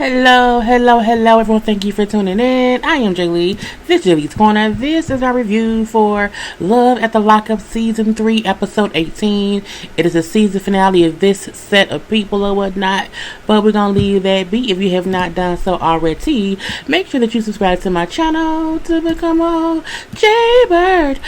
Hello, everyone. Thank you for tuning in. I am JayLee. This is JLeesCorner. This is our review for Love at the Lockup Season 3, Episode 18. It is the season finale of this set of people or whatnot, but we're going to leave that be. If you have not done so already, make sure that you subscribe to my channel to become a JayBird.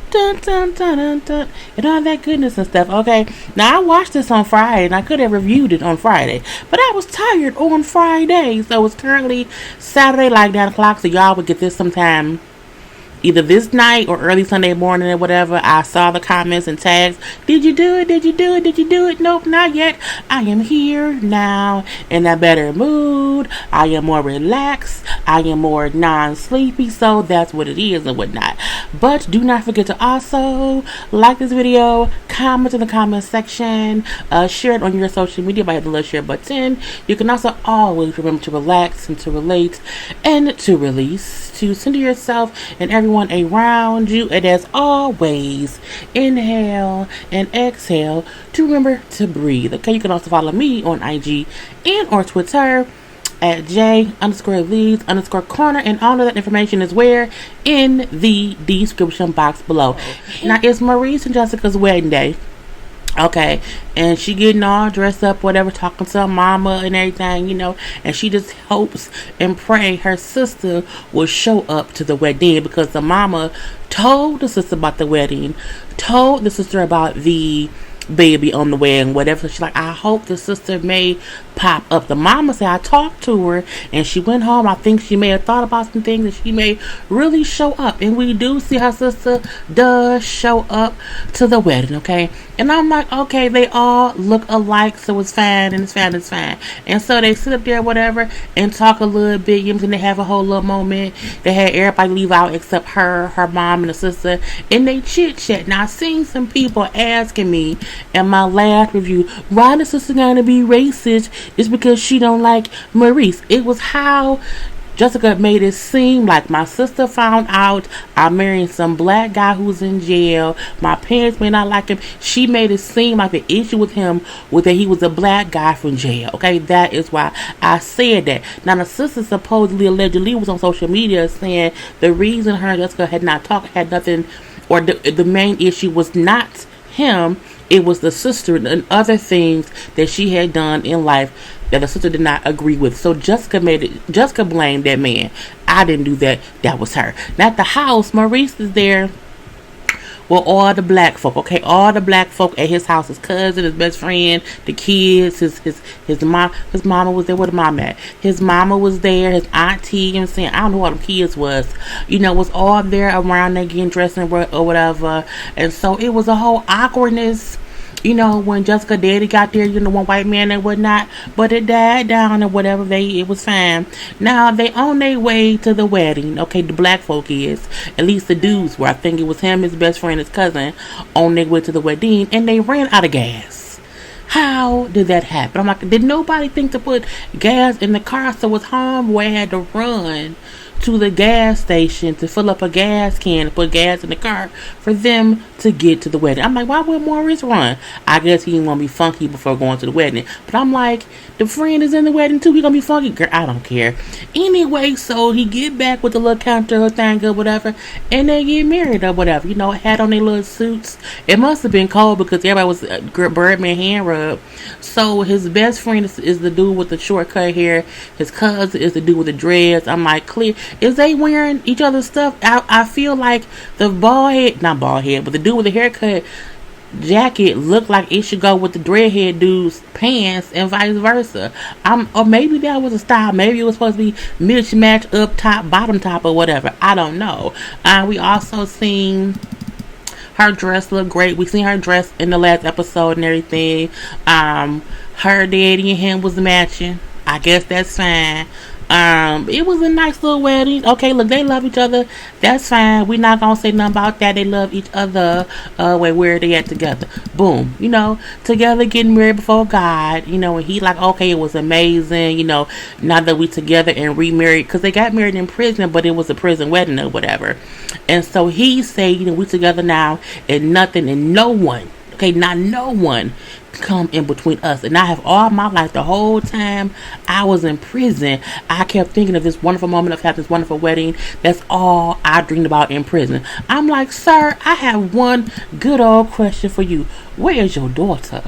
Dun, dun, dun, dun, dun, and all that goodness and stuff. Okay, now I watched this on Friday and I could have reviewed it on Friday, but I was tired on Friday, so it's currently Saturday, like 9 o'clock, so y'all would get this sometime either this night or early Sunday morning or whatever. I saw the comments and tags. Did you do it? Did you do it? Did you do it? Nope, not yet. I am here now in a better mood. I am more relaxed. I am more non-sleepy, so that's what it is and whatnot. But do not forget to also like this video, comment in the comment section, share it on your social media by hitting the little share button. You can also always remember to relax and to relate and to release, to center yourself and everyone around you, and as always, inhale and exhale to remember to breathe. Okay, you can also follow me on IG and or Twitter at J_Lees_Corner, and all of that information is where in the description box below. Now it's Maurice and Jessica's wedding day. Okay, and she getting all dressed up, whatever, talking to her mama and everything, and she just hopes and pray her sister will show up to the wedding, because the mama told the sister about the wedding, told the sister about the baby on the way and whatever. So she's like, I hope the sister may pop up. The mama said I talked to her and she went home. I think she may have thought about some things and she may really show up, and we do see her sister does show up to the wedding. Okay, and I'm like, okay, they all look alike, so it's fine, and it's fine. And so they sit up there, whatever, and talk a little bit, and they have a whole little moment. They had everybody leave out except her mom, and the sister, and they chit chat. Now I seen some people asking me in my last review, why the sister gonna be racist? It's because she don't like Maurice. It was how Jessica made it seem like my sister found out I married some black guy who's in jail. My parents may not like him. She made it seem like the issue with him was that he was a black guy from jail. Okay, that is why I said that. Now the sister supposedly, allegedly, was on social media saying the reason her and Jessica had not talked had nothing, or the main issue was not him. It was the sister and other things that she had done in life that the sister did not agree with. So Jessica blamed that man. I didn't do that. That was her. Now at the house, Maurice is there with all the black folk. Okay, all the black folk at his house. His cousin, his best friend, the kids, his mom. His mama was there. Where the mom at? His mama was there. His auntie. You know what I'm saying? I don't know what them kids was. Was all there around there getting dressed or whatever. And so it was a whole awkwardness, when Jessica daddy got there, one white man and whatnot, but it died down or whatever. It was fine. Now they on their way to the wedding. Okay, the black folk is, at least the dudes were. I think it was him, his best friend, his cousin, on their way to the wedding, and they ran out of gas. How did that happen? I'm like, did nobody think to put gas in the car? So his homeboy had to run to the gas station to fill up a gas can and put gas in the car for them to get to the wedding. I'm like, why would Maurice run? I guess he didn't want to be funky before going to the wedding. But I'm like, the friend is in the wedding too. He gonna be funky? Girl, I don't care. Anyway, so he get back with the little counter thing or whatever, and they get married or whatever. Had on their little suits. It must have been cold because everybody was Birdman hand rub. So his best friend is the dude with the short cut hair. His cousin is the dude with the dreads. I'm like, clear. Is they wearing each other's stuff? I feel like the not bald head, but the dude with the haircut jacket looked like it should go with the dreadhead dude's pants and vice versa. Or maybe that was a style. Maybe it was supposed to be mismatch up top, bottom top, or whatever. I don't know. We also seen her dress look great. We seen her dress in the last episode and everything. Her daddy and him was matching. I guess that's fine. It was a nice little wedding. Okay, look, they love each other. That's fine. We're not gonna say nothing about that. They love each other. Where they at together. Boom. Together, getting married before God. And he like, okay, it was amazing. Now that we together and remarried, because they got married in prison, but it was a prison wedding or whatever. And so he said, we together now, and nothing and no one Okay, not no one come in between us. And I have all my life, the whole time I was in prison, I kept thinking of this wonderful moment of having this wonderful wedding. That's all I dreamed about in prison. I'm like, sir, I have one good old question for you. Where is your daughter?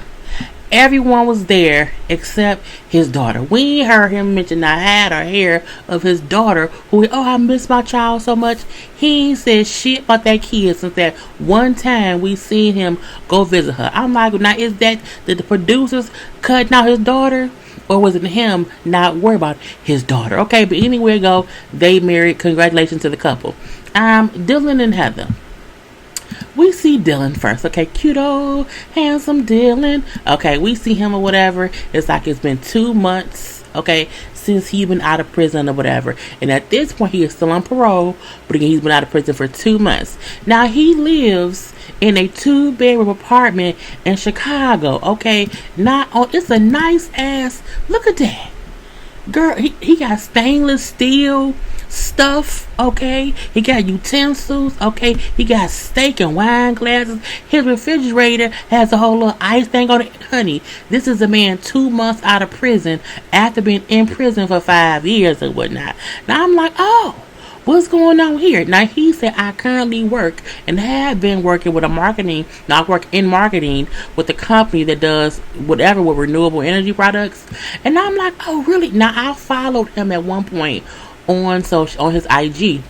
Everyone was there except his daughter. We heard him mention the hat or hair of his daughter, who, I miss my child so much. He ain't said shit about that kid since that one time we seen him go visit her. I'm like, now is that the producers cutting out his daughter? Or was it him not worried about his daughter? Okay, but anywhere you go, they married. Congratulations to the couple. Dylan and Heather. We see Dylan first, okay, cute old handsome Dylan. Okay, we see him or whatever. It's like it's been 2 months, okay, since he's been out of prison or whatever. And at this point, he is still on parole, but again, he's been out of prison for 2 months. Now, he lives in a 2-bedroom apartment in Chicago, okay? It's a nice ass, look at that. Girl, he got stainless steel stuff, okay? He got utensils, okay? He got steak and wine glasses. His refrigerator has a whole little ice thing on it. Honey, this is a man 2 months out of prison after being in prison for 5 years or whatnot. Now I'm like, what's going on here? Now he said, I currently work and have been working with I work in marketing with a company that does whatever with renewable energy products. And I'm like, oh really? Now I followed him at one point on his IG.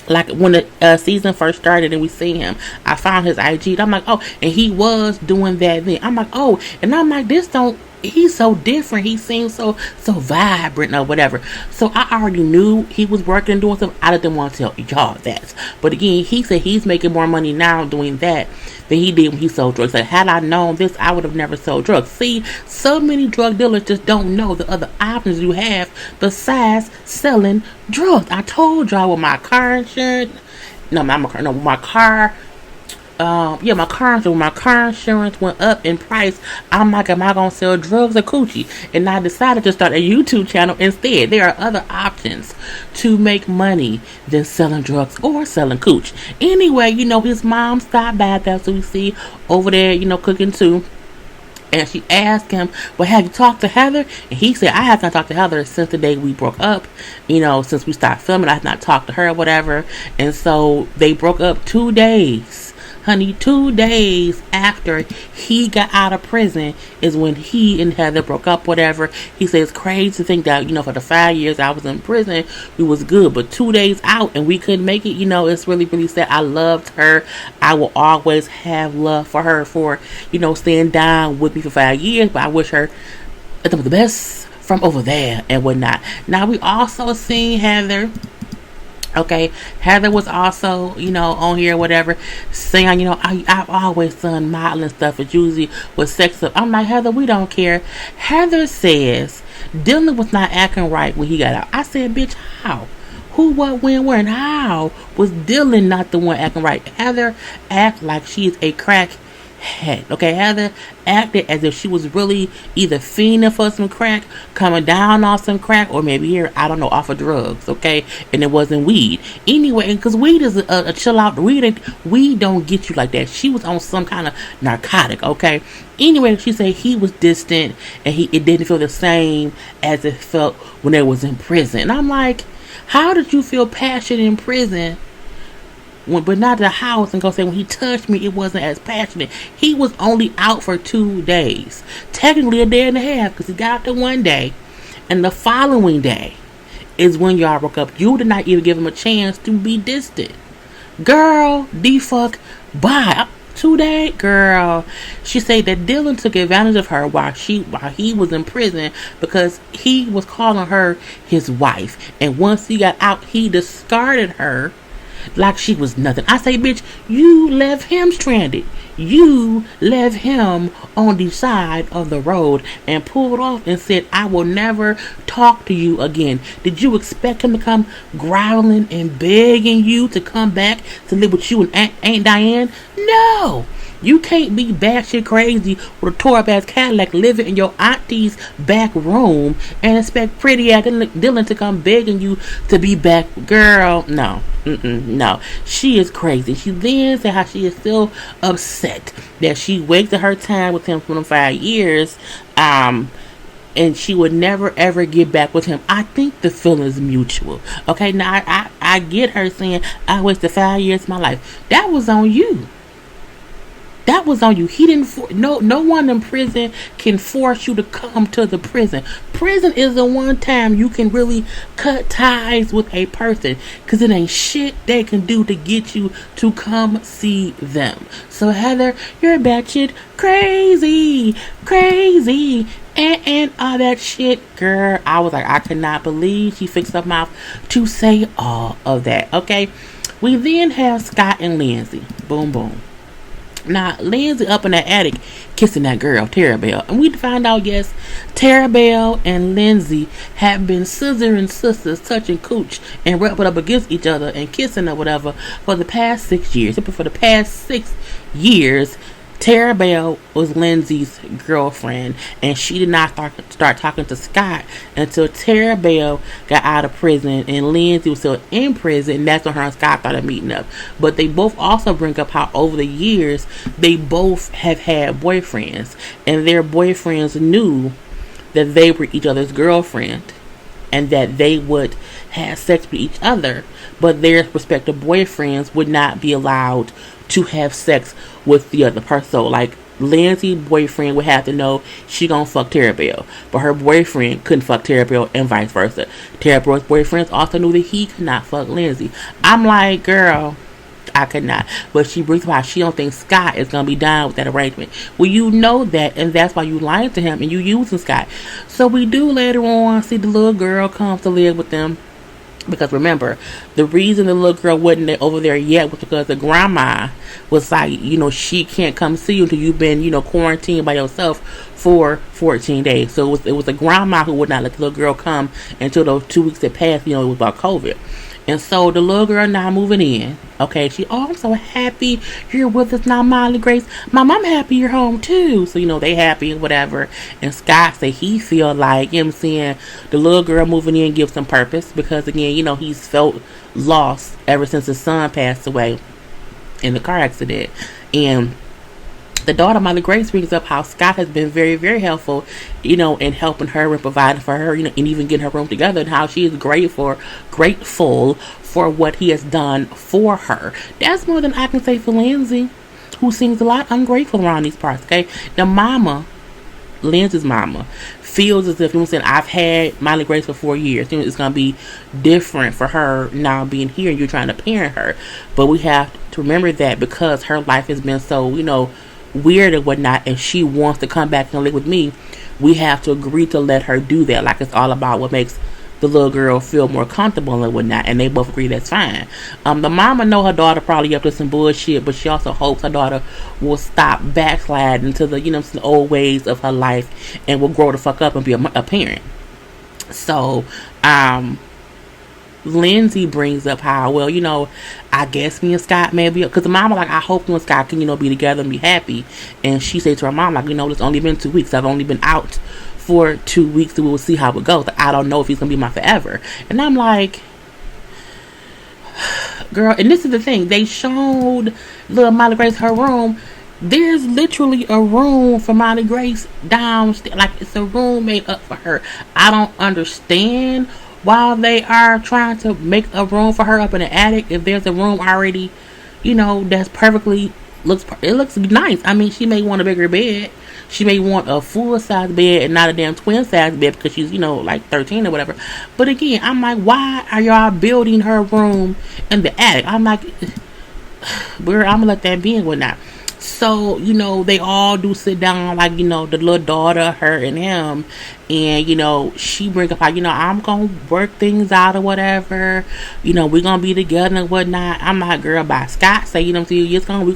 Like when the season first started and we seen him, I found his IG and I'm like, and he was doing that then. I'm like, and I'm like, he's so different. He seems so vibrant or whatever. So I already knew he was working and doing something. I didn't want to tell y'all that. But again, he said he's making more money now doing that than he did when he sold drugs. Like, had I known this, I would have never sold drugs. See, so many drug dealers just don't know the other options you have besides selling drugs. I told y'all with my car insurance. My car insurance went up in price. I'm like, am I gonna sell drugs or coochie? And I decided to start a YouTube channel instead. There are other options to make money than selling drugs or selling cooch. Anyway, his mom stopped by. That's what we see over there, cooking too. And she asked him, well, have you talked to Heather? And he said, I have not talked to Heather since the day we broke up. Since we started filming, I have not talked to her or whatever. And so they broke up 2 days. Honey, 2 days after he got out of prison is when he and Heather broke up, whatever. He says it's crazy to think that, for the 5 years I was in prison, we was good. But 2 days out and we couldn't make it, it's really, really sad. I loved her. I will always have love for her for, staying down with me for 5 years. But I wish her the best from over there and whatnot. Now, we also seen Heather. Okay, Heather was also, on here, whatever, saying, I've always done modeling stuff. It's usually with sex stuff. I'm like, Heather, we don't care. Heather says Dylan was not acting right when he got out. I said, bitch, how? Who, what, when, where, and how was Dylan not the one acting right? Heather act like she is a crackhead. Okay, Heather acted as if she was really either fiending for some crack, coming down off some crack, or maybe here, I don't know, off of drugs, okay? And it wasn't weed. Anyway, because weed is a chill out. Weed don't get you like that. She was on some kind of narcotic, okay? Anyway, she said he was distant and it didn't feel the same as it felt when they was in prison. And I'm like, how did you feel passion in prison? But not the house, and go say when he touched me, it wasn't as passionate. He was only out for 2 days, technically a day and a half, because he got out there one day, and the following day is when y'all broke up. You did not even give him a chance to be distant. Girl, the fuck, bye. 2 days, girl. She said that Dylan took advantage of her while he was in prison because he was calling her his wife, and once he got out, he discarded her like she was nothing. I say, bitch, you left him stranded. You left him on the side of the road and pulled off and said, I will never talk to you again. Did you expect him to come growling and begging you to come back to live with you and Aunt Diane? No. You can't be batshit crazy with a tore up ass Cadillac living in your auntie's back room and expect pretty ass Dylan to come begging you to be back. Girl, no. No. She is crazy. She then said how she is still upset upset that she wasted her time with him for them 5 years, and she would never ever get back with him. I think the feeling is mutual. Okay, now I get her saying I wasted 5 years of my life. That was on you. That was on you. He didn't. No one in prison can force you to come to the prison. Prison is the one time you can really cut ties with a person, because it ain't shit they can do to get you to come see them. So Heather, you're batshit crazy, and all that shit, girl. I was like, I cannot believe she fixed her mouth to say all of that. Okay, we then have Scott and Lindsay. Boom, boom. Now, Lindsay up in that attic kissing that girl, Tarabelle. And we find out, yes, Tarabelle and Lindsay have been scissoring sisters, touching cooch and rubbing up against each other and kissing or whatever for the past 6 years. For the past 6 years, Tarabelle was Lindsay's girlfriend, and she did not start talking to Scott until Tarabelle got out of prison and Lindsay was still in prison, and that's when her and Scott started meeting up. But they both also bring up how over the years they both have had boyfriends, and their boyfriends knew that they were each other's girlfriend and that they would have sex with each other, but their respective boyfriends would not be allowed to have sex with the other person. So, like, Lindsay's boyfriend would have to know she gonna fuck Tarabelle, but her boyfriend couldn't fuck Tarabelle, and vice versa. Tarabelle's boyfriends also knew that he could not fuck Lindsay. I'm like, girl, I could not. But she brings up how she don't think Scott is gonna be down with that arrangement. Well, you know that, and that's why you lying to him and you using Scott. So we do later on see the little girl come to live with them. Because remember, the reason the little girl wasn't over there yet was because the grandma was like, she can't come see you until you've been, quarantined by yourself for 14 days. So it was the grandma who would not let the little girl come until those 2 weeks had passed, it was about COVID. And so the little girl now moving in. Okay, I'm so happy you're with us now, Molly Grace. Mom, I'm happy you're home too. So, they happy and whatever. And Scott said he feel like, the little girl moving in gives him purpose. Because again, he's felt lost ever since his son passed away in the car accident. And the daughter, Molly Grace, brings up how Scott has been very, very helpful, in helping her and providing for her, and even getting her room together, and how she is grateful for what he has done for her. That's more than I can say for Lindsay, who seems a lot ungrateful around these parts, okay? The mama, Lindsay's mama, feels as if, I've had Molly Grace for 4 years. It's going to be different for her now being here, and you're trying to parent her. But we have to remember that because her life has been so, weird and whatnot, and she wants to come back and live with me, we have to agree to let her do that. Like, it's all about what makes the little girl feel more comfortable and whatnot, and they both agree that's fine. The mama know her daughter probably up to some bullshit, but she also hopes her daughter will stop backsliding to the old ways of her life and will grow the fuck up and be a parent. So Lindsay brings up how, I guess me and Scott maybe, because the mama like, I hope you and Scott can, be together and be happy. And she said to her mom, like, it's only been 2 weeks. I've only been out for 2 weeks, so we'll see how it goes. Like, I don't know if he's going to be my forever. And I'm like, girl, and this is the thing. They showed little Molly Grace her room. There's literally a room for Molly Grace downstairs. Like, it's a room made up for her. I don't understand while they are trying to make a room for her up in the attic, if there's a room already, that's perfectly, it looks nice. I mean, she may want a bigger bed. She may want a full-size bed and not a damn twin-size bed because she's, like 13 or whatever. But again, I'm like, why are y'all building her room in the attic? I'm like, I'm going to let that be and whatnot. So, they all do sit down, like, the little daughter, her and him. And, she brings up, like, I'm going to work things out or whatever. We're going to be together and whatnot. I'm like, girl, by Scott say, it's going to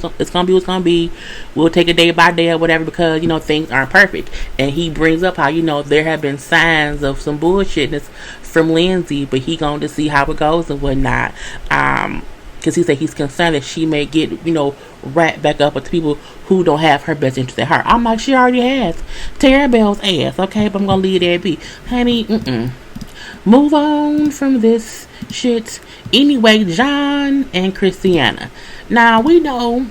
be what's going to be. We'll take it day by day or whatever because, things aren't perfect. And he brings up how, there have been signs of some bullshitness from Lindsay, but he going to see how it goes and whatnot. Because he said he's concerned that she may get, right back up with people who don't have her best interest at heart. I'm like, she already has Tarabelle's ass, okay? But I'm going to leave that be. Honey, move on from this shit. Anyway, John and Christiana. Now, we know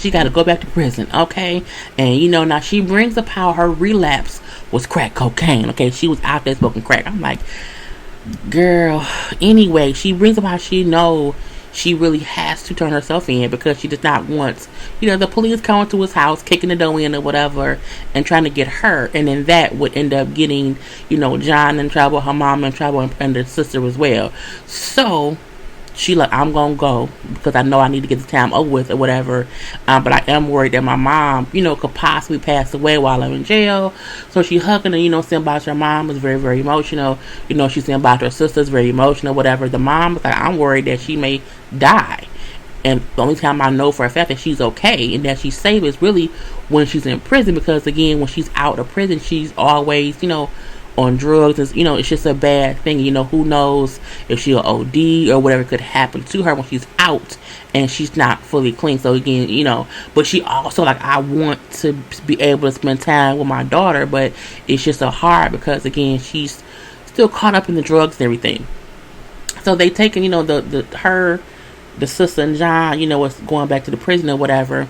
she got to go back to prison, okay? And, you know, now she brings up how her relapse was crack cocaine, okay? She was out there smoking crack. I'm like, girl. Anyway, she brings up how she know she really has to turn herself in because she does not want, you know, the police coming to his house, kicking the door in or whatever, and trying to get her. And then that would end up getting, you know, John in trouble, her mom in trouble, and the sister as well. So she like, I'm gonna go because I know I need to get the time over with or whatever. But I am worried that my mom, you know, could possibly pass away while I'm in jail. So she hugging her, you know, saying about her mom is very, very emotional. You know, she's saying about her sister's very emotional, whatever. The mom is like, I'm worried that she may die. And the only time I know for a fact that she's okay and that she's safe is really when she's in prison, because again, when she's out of prison, she's always, you know, on drugs. And, you know, it's just a bad thing. You know, who knows if she'll OD or whatever could happen to her when she's out and she's not fully clean. So again, you know, but she also like, I want to be able to spend time with my daughter, but it's just so hard because again, she's still caught up in the drugs and everything. So they taking, you know, the sister and John, you know, was going back to the prison or whatever.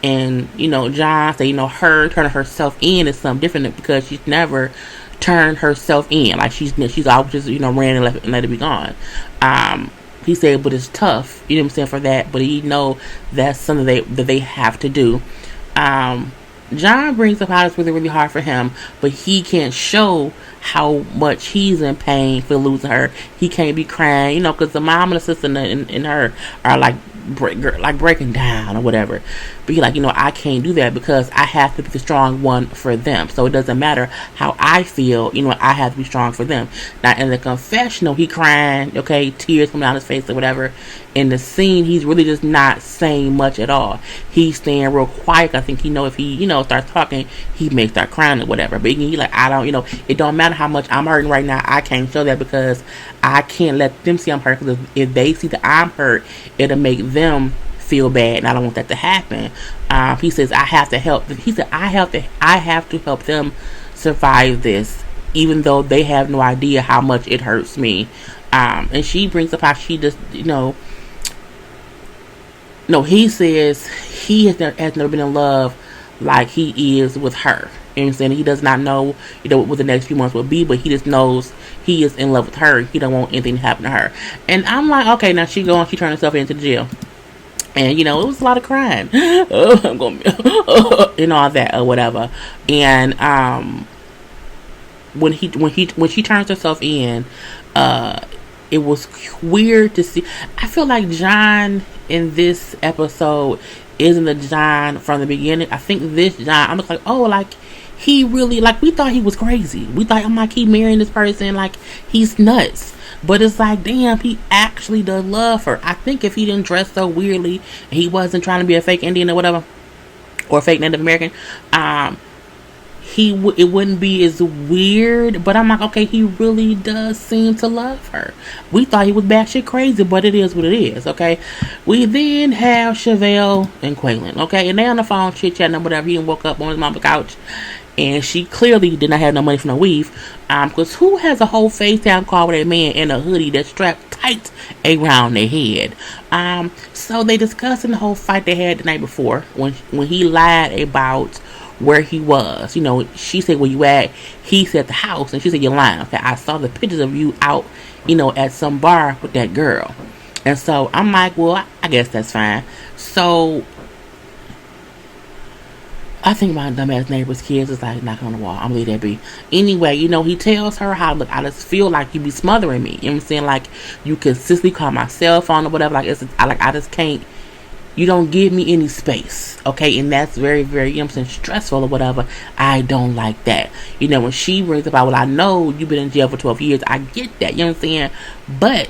And, you know, John said, you know, her turning herself in is something different because she's never turned herself in. Like she's always just, you know, ran and let it be gone. He said, but it's tough, you know what I'm saying, for that. But he know that's something that they have to do. John brings up how it's really, really hard for him, but he can't show how much he's in pain for losing her. He can't be crying, you know, because the mom and the sister and her are like breaking down or whatever. But he like, you know, I can't do that because I have to be the strong one for them. So it doesn't matter how I feel, you know, I have to be strong for them. Now in the confessional, he crying, okay, tears coming down his face or whatever. In the scene, he's really just not saying much at all. He's staying real quiet. I think he know if he, you know, starts talking, he may start crying or whatever. But he like, I don't, you know, it don't matter how much I'm hurting right now. I can't show that because I can't let them see I'm hurt. Because if they see that I'm hurt, it'll make them feel bad, and I don't want that to happen. He says I have to help them. He said I have to help them survive this, even though they have no idea how much it hurts me. And she brings up how she just, you know, no, he says he has never been in love like he is with her. You know what I'm saying? He does not know, you know, what the next few months will be, but he just knows he is in love with her. He don't want anything to happen to her. And I'm like, okay, now she turned herself into jail. And, you know, it was a lot of crying. Oh, I'm going to and all that or whatever. And when she turns herself in, it was weird to see. I feel like John in this episode isn't the John from the beginning. I think this John, I'm just like, oh, like he really, like we thought he was crazy. We thought, I'm like, he marrying this person, like he's nuts. But it's like, damn, he actually does love her. I think if he didn't dress so weirdly, and he wasn't trying to be a fake Indian or whatever, or a fake Native American, it wouldn't be as weird. But I'm like, okay, he really does seem to love her. We thought he was batshit crazy, but it is what it is, okay? We then have Chevelle and Kweilyn, okay? And they on the phone chit-chatting or whatever. He woke up on his mama's couch. And she clearly did not have no money for no weave. Because who has a whole FaceTime call with a man in a hoodie that's strapped tight around their head? So they discussing the whole fight they had the night before. When he lied about where he was. You know, she said, where you at? He said the house. And she said, you're lying. Okay, I saw the pictures of you out, you know, at some bar with that girl. And so I'm like, well, I guess that's fine. So I think my dumbass neighbor's kids is like knocking on the wall. I'm gonna leave that be. Anyway, you know, he tells her how, look, I just feel like you be smothering me. You know what I'm saying? Like, you consistently call my cell phone or whatever. Like, I just can't. You don't give me any space, okay? And that's very, very, you know what I'm saying, stressful or whatever. I don't like that. You know, when she brings about, well, I know you've been in jail for 12 years. I get that, you know what I'm saying? But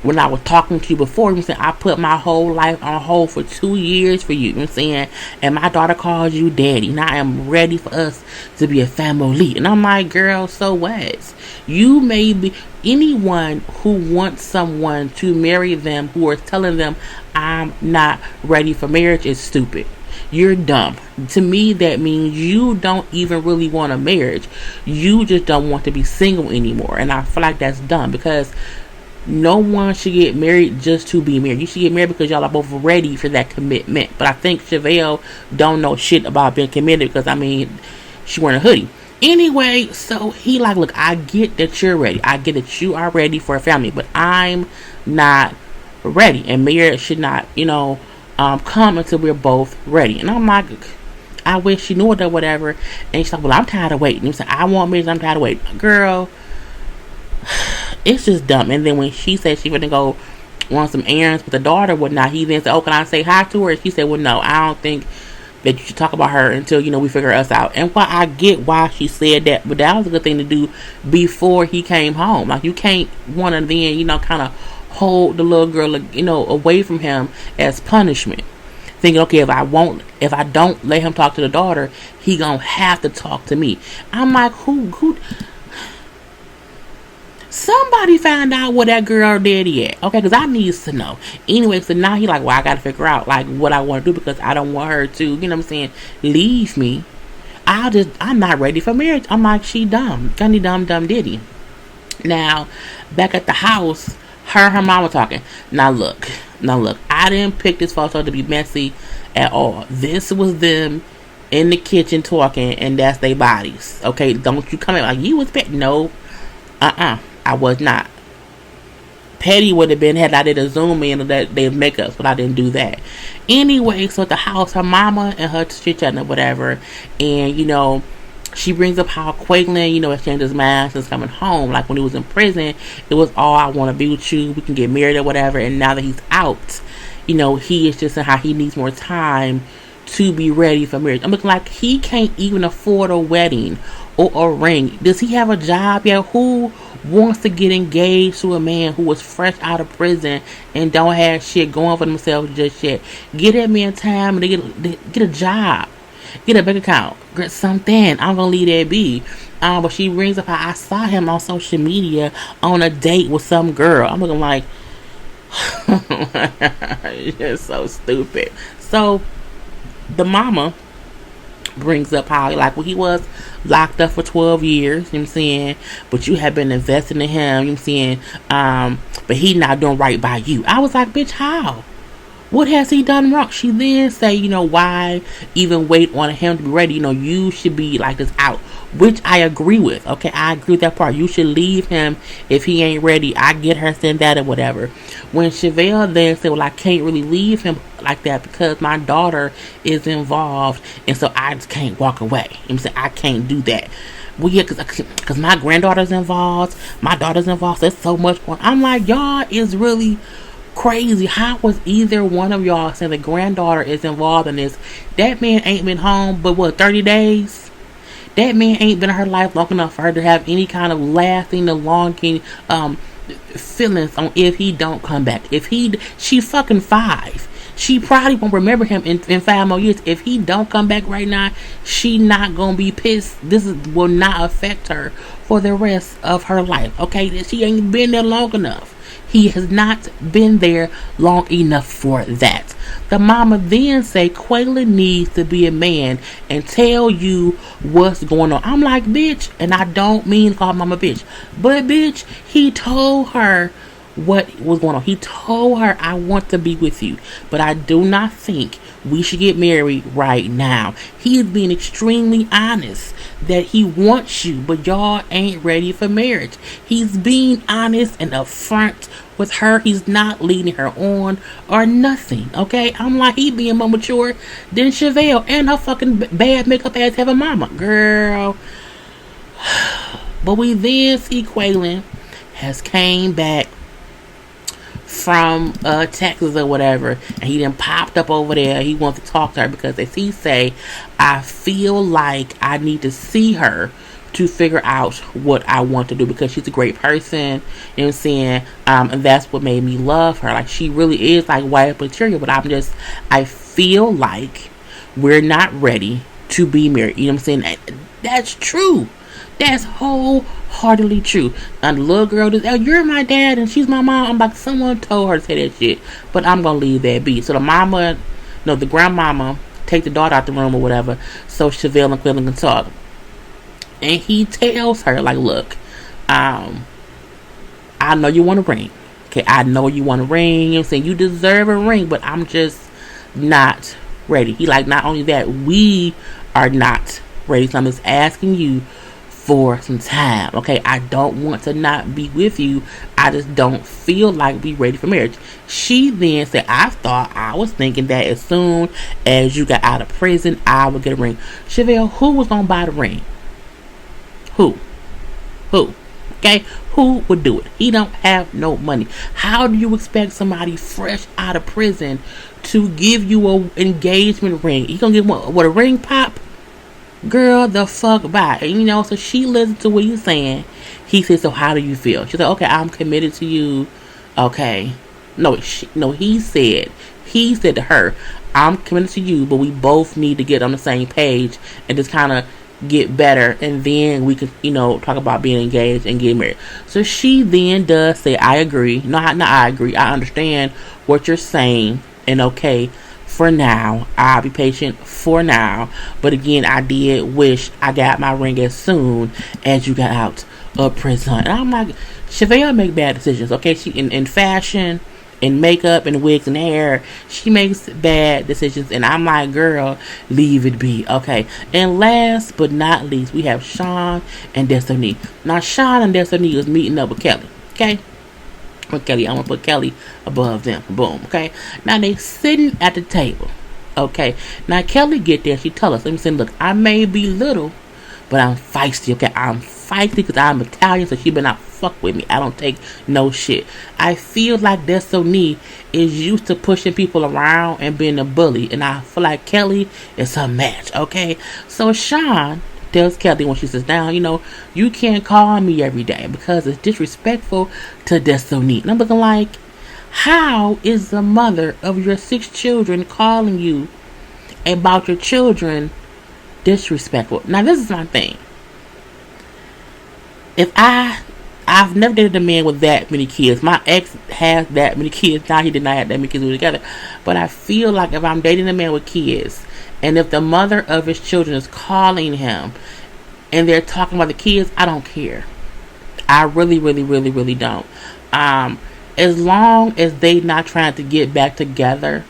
when I was talking to you before, you know what I'm saying, I put my whole life on hold for 2 years for you, you know what I'm saying? And my daughter calls you daddy. And I am ready for us to be a family. And I'm like, girl, so what? You may be, anyone who wants someone to marry them, who are telling them, I'm not ready for marriage, is stupid. You're dumb. To me, that means you don't even really want a marriage. You just don't want to be single anymore. And I feel like that's dumb, because no one should get married just to be married. You should get married because y'all are both ready for that commitment. But I think Chevelle don't know shit about being committed because, I mean, she wearing a hoodie. Anyway, so he like, look, I get that you're ready. I get that you are ready for a family, but I'm not ready. And marriage should not, come until we're both ready. And I'm like, I wish she knew it or whatever. And she's like, well, I'm tired of waiting. He's like, I want marriage, I'm tired of waiting. Girl, it's just dumb. And then when she said she wouldn't go on some errands with the daughter or whatnot, he then said, oh, can I say hi to her? And she said, well, no, I don't think that you should talk about her until, we figure us out. And why I get why she said that, but that was a good thing to do before he came home. Like, you can't want to then, kind of hold the little girl, away from him as punishment. Thinking, okay, if I don't let him talk to the daughter, he gonna have to talk to me. I'm like, who? Somebody find out where that girl daddy at, okay? Because I need to know. Anyway, so now he like, well, I got to figure out like what I want to do because I don't want her to, leave me. I'm not ready for marriage. I'm like, she dumb. Gunny dumb diddy. Now, back at the house, her mama talking. Now look, I didn't pick this photo to be messy at all. This was them in the kitchen talking, and that's their bodies. Okay, don't you come in like you was petty. No, I was not. Petty would have been had I did a zoom in of that their makeup, but I didn't do that. Anyway, so at the house, her mama and her chit-chatting or whatever, and she brings up how Kweilyn, exchanged his mind since coming home. Like when he was in prison, it was all, I want to be with you, we can get married or whatever. And now that he's out, he is just in how he needs more time to be ready for marriage. I'm looking like he can't even afford a wedding or a ring. Does he have a job yet? Who wants to get engaged to a man who was fresh out of prison and don't have shit going for themselves just yet? Get that man time to get a job. Get a bank account. Get something. I'm gonna leave that be. But she brings up how I saw him on social media on a date with some girl. I'm looking like, you're so stupid. So the mama brings up how like, well, he was locked up for 12 years, you know what I'm saying, but you have been investing in him, you know what I'm saying, but he not doing right by you. I was like, bitch, how? What has he done wrong? She then say, why even wait on him to be ready? You should be like this out, which I agree with. Okay, I agree with that part. You should leave him if he ain't ready. I get her saying that or whatever. When Chevelle then said, well, I can't really leave him like that because my daughter is involved, and so I just can't walk away. You know what I'm saying? I can't do that. Well, yeah, because my granddaughter's involved, my daughter's involved. There's so much going on. I'm like, y'all is really crazy. How was either one of y'all saying the granddaughter is involved in this? That man ain't been home but 30 days? That man ain't been in her life long enough for her to have any kind of lasting, longing feelings on if he don't come back. She fucking 5. She probably won't remember him in 5 more years. If he don't come back right now, she not gonna be pissed. Will not affect her for the rest of her life. Okay, she ain't been there long enough. He has not been there long enough for that. The mama then say Kweilyn needs to be a man and tell you what's going on. I'm like, bitch, and I don't mean to call mama bitch, but bitch, he told her what was going on. He told her, I want to be with you, but I do not think we should get married right now. He is being extremely honest that he wants you, but y'all ain't ready for marriage. He's being honest and upfront with her. He's not leading her on or nothing. Okay, I'm like, he being more mature than Chevelle and her fucking bad makeup ass have a mama, girl. But we then see Kweilyn has came back from Texas or whatever, and he then popped up over there. He wants to talk to her because, as he say, I feel like I need to see her to figure out what I want to do because she's a great person, you know what I'm saying, and that's what made me love her. Like, she really is like wife material, but I feel like we're not ready to be married, you know what I'm saying. That's true. That's wholeheartedly true. And the little girl just, oh, you're my dad and she's my mom. I'm like, someone told her to say that shit, but I'm gonna leave that be. So the grandmama take the daughter out the room or whatever, so Chevelle and Kweilyn can talk. And he tells her, like, look, I know you want a ring. Okay, I know you want a ring. I'm saying you deserve a ring, but I'm just not ready. He like, not only that, we are not ready. So I'm just asking you for some time. Okay, I don't want to not be with you. I just don't feel like we ready for marriage. She then said, I was thinking that as soon as you got out of prison, I would get a ring. Chevelle, who was gonna buy the ring? Who? Okay, who would do it? He don't have no money. How do you expect somebody fresh out of prison to give you a engagement ring? You gonna give what, a ring pop? Girl, the fuck bye. And, so she listened to what he's saying. He said, so how do you feel? She said, okay, I'm committed to you. Okay. No, he said to her, I'm committed to you, but we both need to get on the same page and just kind of get better, and then we could, talk about being engaged and getting married. So she then does say, I agree. Not I agree. I understand what you're saying, and okay, for now, I'll be patient for now. But again, I did wish I got my ring as soon as you got out of prison. And I'm like, Chevelle make bad decisions, okay? She in fashion, in makeup, and wigs and hair, she makes bad decisions, and I'm like, girl, leave it be, okay? And last but not least, we have Sean and Destiny. Now, Sean and Destiny is meeting up with Kelly, okay? With Kelly, I'm gonna put Kelly above them. Boom, okay? Now they sitting at the table, okay? Now Kelly get there, she tell us, let me say, look, I may be little, but I'm feisty, okay? I'm feisty because I'm Italian, so she better not fuck with me. I don't take no shit. I feel like Destiny is used to pushing people around and being a bully, and I feel like Kelly is her match, okay? So Sean tells Kelly when she sits down, you can't call me every day because it's disrespectful to Destiny. And I'm looking like, how is the mother of your 6 children calling you about your children disrespectful? Now, this is my thing. If I've never dated a man with that many kids. My ex has that many kids. Now he did not have that many kids together. But I feel like if I'm dating a man with kids, and if the mother of his children is calling him, and they're talking about the kids, I don't care. I really, really, really, really don't. As long as they not trying to get back together,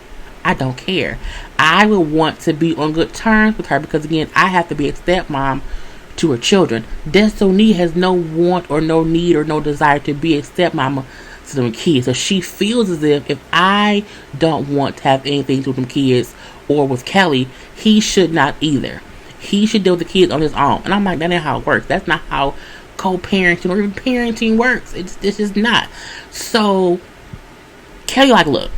I don't care. I would want to be on good terms with her because, again, I have to be a stepmom to her children. Destiny has no want or no need or no desire to be a stepmama to them kids. So she feels as if I don't want to have anything to do with them kids or with Kelly, he should not either. He should deal with the kids on his own. And I'm like, that ain't how it works. That's not how co-parenting or even parenting works. This is not. So Kelly like, look,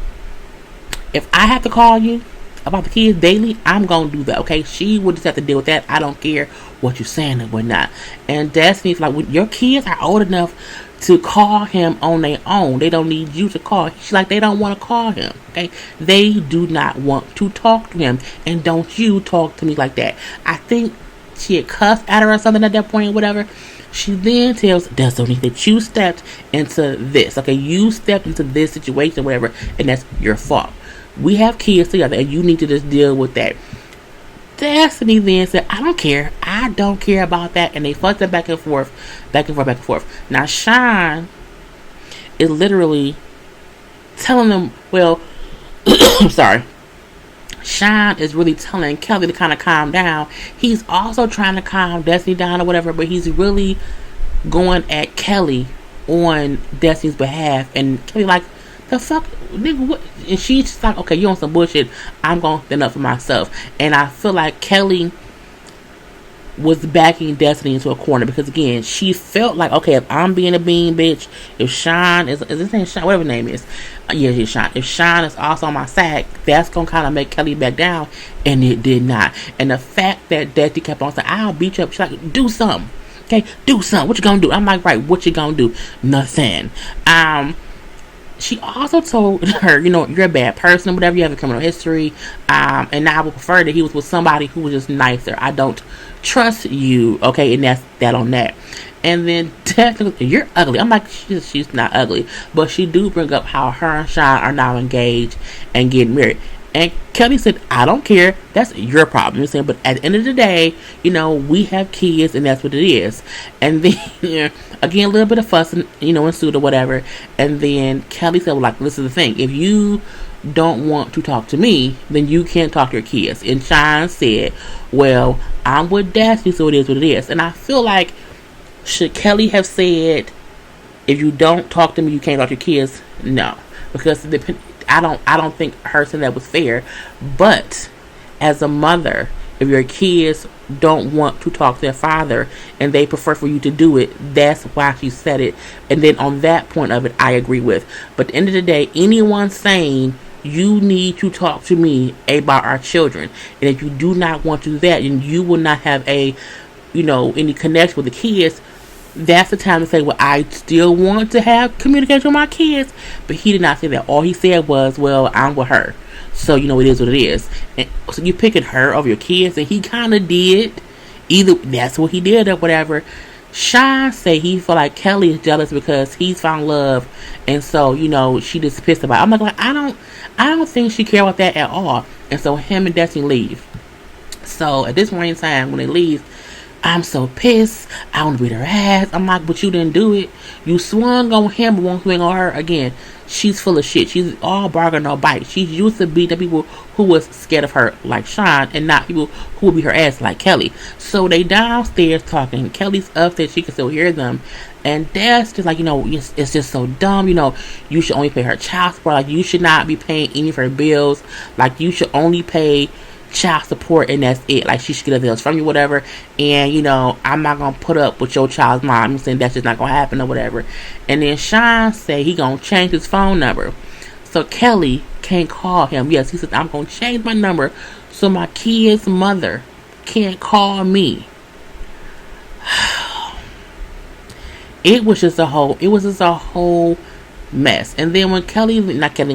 if I have to call you about the kids daily, I'm gonna do that, okay? She would just have to deal with that. I don't care what you're saying and whatnot. And Destiny's like, when your kids are old enough to call him on their own, they don't need you to call. She's like, they don't want to call him, okay? They do not want to talk to him, and don't you talk to me like that. I think she had cussed at her or something at that point or whatever. She then tells Destiny that you stepped into this, okay? You stepped into this situation, whatever, and that's your fault. We have kids together, and you need to just deal with that. Destiny then said, I don't care. I don't care about that. And they fucked it back and forth. Now, Sean is literally telling them, well, I'm sorry. Sean is really telling Kelly to kind of calm down. He's also trying to calm Destiny down or whatever, but he's really going at Kelly on Destiny's behalf. And Kelly like, the fuck, nigga, what? And she's just like, okay, you on some bullshit. I'm gonna stand up for myself. And I feel like Kelly was backing Destiny into a corner because, again, she felt like, okay, if I'm being a bean bitch, if Sean is this name Sean, whatever his name is, yeah, he's Sean. If Sean is also on my side, that's gonna kind of make Kelly back down, and it did not. And the fact that Destiny kept on saying, "I'll beat you up," she's like, "Do something, okay? Do something. What you gonna do?" I'm like, right, what you gonna do? Nothing. She also told her, you're a bad person, whatever, you have a criminal history, and I would prefer that he was with somebody who was just nicer. I don't trust you, okay, and that's that on that. And then technically, you're ugly. I'm like, she's not ugly, but she do bring up how her and Sean are now engaged and getting married. And Kelly said, I don't care. That's your problem. You know what I'm saying? But at the end of the day, we have kids and that's what it is. And then, again, a little bit of fussing, ensued or whatever. And then Kelly said, well, like, this is the thing. If you don't want to talk to me, then you can't talk to your kids. And Sean said, well, I'm with Daphne, so it is what it is. And I feel like, should Kelly have said, if you don't talk to me, you can't talk to your kids? No. Because I don't think her saying that was fair. But as a mother, if your kids don't want to talk to their father and they prefer for you to do it, that's why she said it. And then on that point of it, I agree with. But at the end of the day, anyone saying you need to talk to me about our children, and if you do not want to do that, and you will not have any connection with the kids, that's the time to say, well, I still want to have communication with my kids. But he did not say that. All he said was, well, I'm with her, so it is what it is. And so you picking her over your kids, and he kind of did. Either that's what he did or whatever. Sean say he feel like Kelly is jealous because he's found love, and so she just pissed about it. I'm like, I don't think she care about that at all. And so him and Destiny leave. So at this point in time, when they leave, I'm so pissed. I want to beat her ass. I'm like, but you didn't do it. You swung on him, but won't swing on her again. She's full of shit. She's all bargain, no bite. She used to beat the people who was scared of her, like Sean, and not people who would beat her ass, like Kelly. So they downstairs talking. Kelly's upstairs. She can still hear them. And Dad's just like, it's just so dumb. You should only pay her child support. Like, you should not be paying any of her bills. Like, you should only pay child support, and that's it. Like, she should get a bills from you, whatever. And I'm not gonna put up with your child's mom. I'm saying that's just not gonna happen or whatever. And then Sean said he gonna change his phone number, so Kelly can't call him. Yes, he said, I'm gonna change my number so my kid's mother can't call me. It was just a whole mess. And then when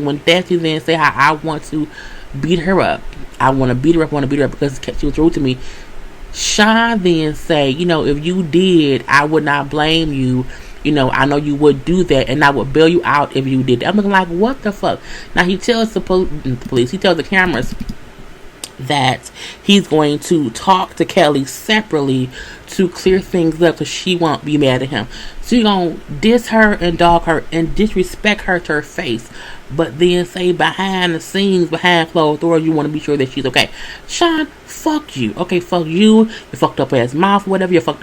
when Destiny then say how I want to beat her up, I want to beat her up because she was rude to me, Sean then say, if you did, I would not blame you. I know you would do that, and I would bail you out if you did that. I'm looking like, what the fuck? Now he tells the police, he tells the cameras that he's going to talk to Kelly separately to clear things up so she won't be mad at him. So you're going to diss her and dog her and disrespect her to her face, but then say behind the scenes, behind closed doors, you want to be sure that she's okay. Sean, fuck you. Okay, fuck you. You fucked up ass mouth, whatever. You fucked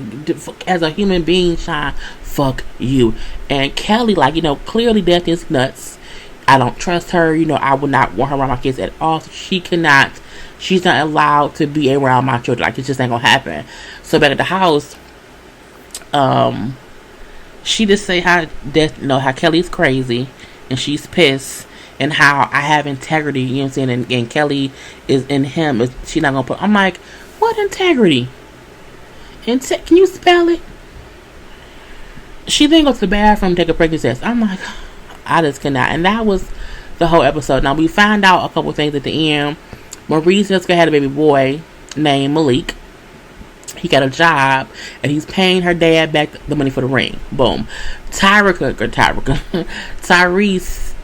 as a human being, Sean. Fuck you. And Kelly, clearly Death is nuts. I don't trust her. I would not want her around my kids at all. So she's not allowed to be around my children. Like, it just ain't gonna happen. So back at the house, she just say how Kelly's crazy and she's pissed, and how I have integrity, you know what I'm saying, and Kelly is in him. She not gonna put. I'm like, what integrity? Can you spell it? She then goes to the bathroom, take a pregnancy test. I'm like, I just cannot. And that was the whole episode. Now we find out a couple things at the end. Maurice just had a baby boy named Malik. He got a job, and he's paying her dad back the money for the ring. Boom. Tyrese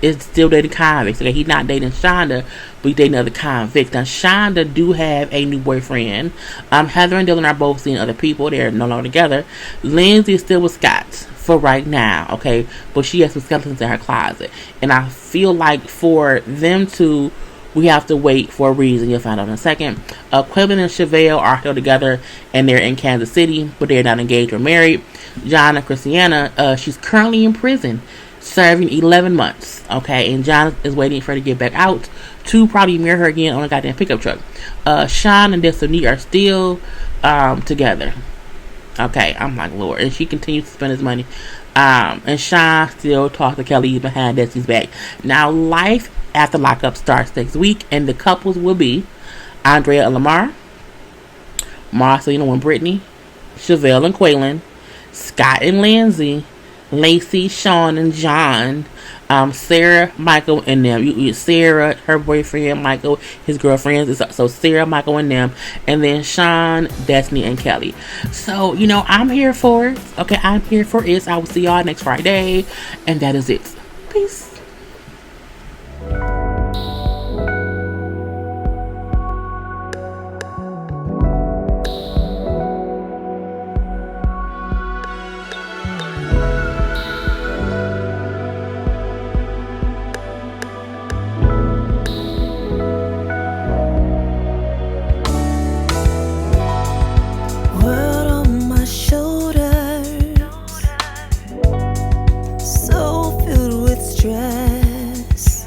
is still dating convicts. Okay, he's not dating Shonda, but he's dating other convicts. Now, Shonda do have a new boyfriend. Heather and Dylan are both seeing other people. They're no longer together. Lindsay is still with Scott for right now, okay? But she has some skeletons in her closet. And I feel like for them to... we have to wait for a reason. You'll find out in a second. Kweilyn and Chevelle are still together, and they're in Kansas City, but they're not engaged or married. John and Christiana, she's currently in prison, serving 11 months. Okay, and John is waiting for her to get back out to probably marry her again on a goddamn pickup truck. Sean and Destiny are still together. Okay, I'm like, Lord. And she continues to spend his money. And Sean still talks to Kelly behind Destiny's back. Now, life after Lockup starts next week, and the couples will be Andrea and Lamar, Marcelina and Brittany, Chevelle and Kweilyn, Scott and Lindsay, Lacey, Sean and John, Sarah, Michael, and them. Sarah, her boyfriend, Michael, his girlfriends. So Sarah, Michael, and them, and then Sean, Destiny, and Kelly. So I'm here for it. Okay, I'm here for it. I will see y'all next Friday, and that is it. Peace.